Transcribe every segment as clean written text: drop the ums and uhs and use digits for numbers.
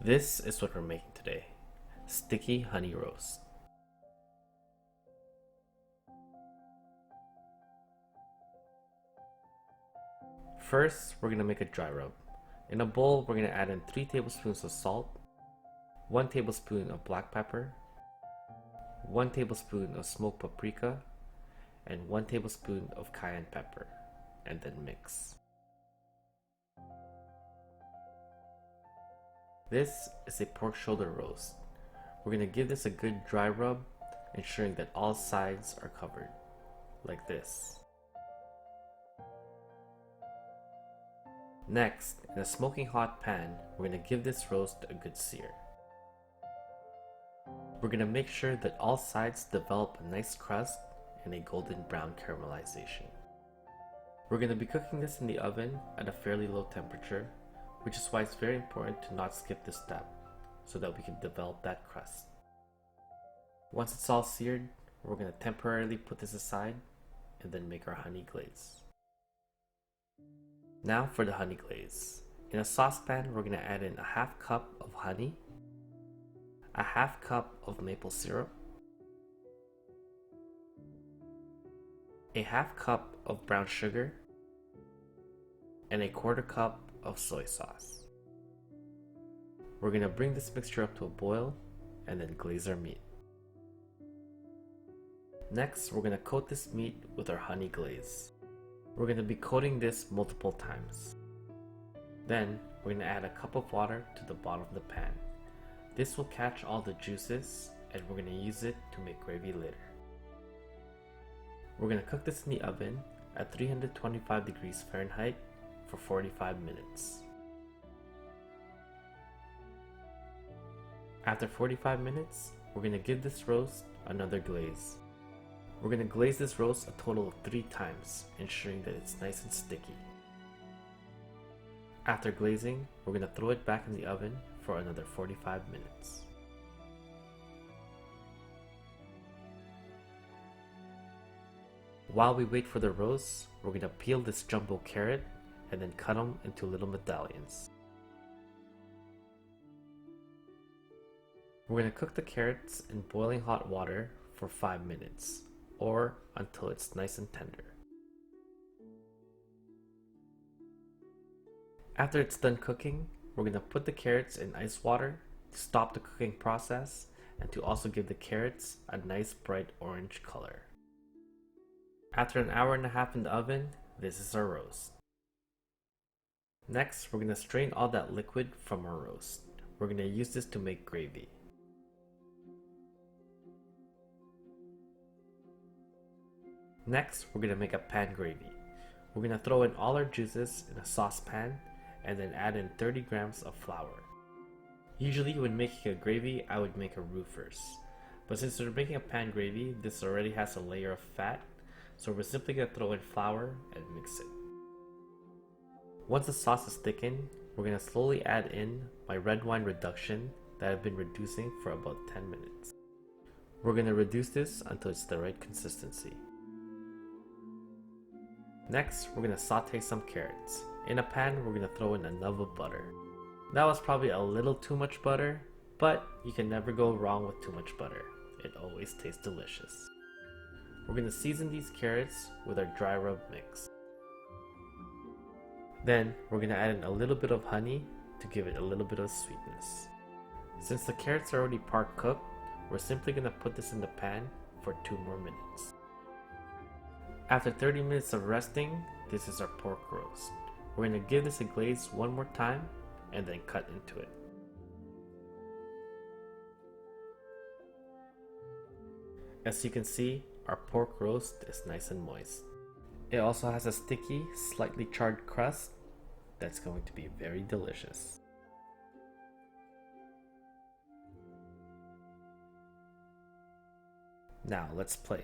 This is what we're making today. Sticky honey roast. First, we're going to make a dry rub. In a bowl, we're going to add in 3 tablespoons of salt, 1 tablespoon of black pepper, 1 tablespoon of smoked paprika, and 1 tablespoon of cayenne pepper, and then mix. This is a pork shoulder roast. We're going to give this a good dry rub, ensuring that all sides are covered, like this. Next, in a smoking hot pan, we're going to give this roast a good sear. We're going to make sure that all sides develop a nice crust and a golden brown caramelization. We're going to be cooking this in the oven at a fairly low temperature, which is why it's very important to not skip this step so that we can develop that crust. Once it's all seared, we're going to temporarily put this aside and then make our honey glaze. Now for the honey glaze. In a saucepan, we're going to add in a half cup of honey, a half cup of maple syrup, a half cup of brown sugar, and a quarter cup of soy sauce. We're going to bring this mixture up to a boil and then glaze our meat. Next, we're going to coat this meat with our honey glaze. We're going to be coating this multiple times. Then, we're going to add a cup of water to the bottom of the pan. This will catch all the juices and we're going to use it to make gravy later. We're going to cook this in the oven at 325 degrees Fahrenheit for 45 minutes. After 45 minutes, we're going to give this roast another glaze. We're going to glaze this roast a total of 3 times, ensuring that it's nice and sticky. After glazing, we're going to throw it back in the oven for another 45 minutes. While we wait for the roast, we're going to peel this jumbo carrot and then cut them into little medallions. We're going to cook the carrots in boiling hot water for 5 minutes, or until it's nice and tender. After it's done cooking, we're going to put the carrots in ice water to stop the cooking process and to also give the carrots a nice bright orange color. After an hour and a half in the oven, this is our roast. Next, we're going to strain all that liquid from our roast. We're going to use this to make gravy. Next, we're going to make a pan gravy. We're going to throw in all our juices in a saucepan and then add in 30 grams of flour. Usually when making a gravy, I would make a roux first. But since we're making a pan gravy, this already has a layer of fat, so we're simply going to throw in flour and mix it. Once the sauce is thickened, we're going to slowly add in my red wine reduction that I've been reducing for about 10 minutes. We're going to reduce this until it's the right consistency. Next, we're going to saute some carrots. In a pan, we're going to throw in a nub of butter. That was probably a little too much butter, but you can never go wrong with too much butter. It always tastes delicious. We're going to season these carrots with our dry rub mix. Then, we're going to add in a little bit of honey to give it a little bit of sweetness. Since the carrots are already part cooked, we're simply going to put this in the pan for 2 more minutes. After 30 minutes of resting, this is our pork roast. We're going to give this a glaze one more time and then cut into it. As you can see, our pork roast is nice and moist. It also has a sticky, slightly charred crust that's going to be very delicious. Now let's play.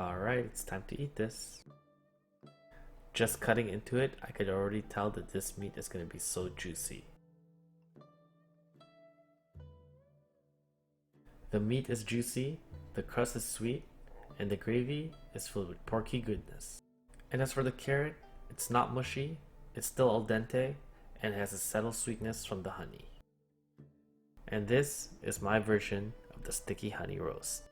Alright, it's time to eat this. Just cutting into it, I could already tell that this meat is going to be so juicy. The meat is juicy, the crust is sweet, and the gravy is filled with porky goodness. And as for the carrot, it's not mushy, it's still al dente, and has a subtle sweetness from the honey. And this is my version of the sticky honey roast.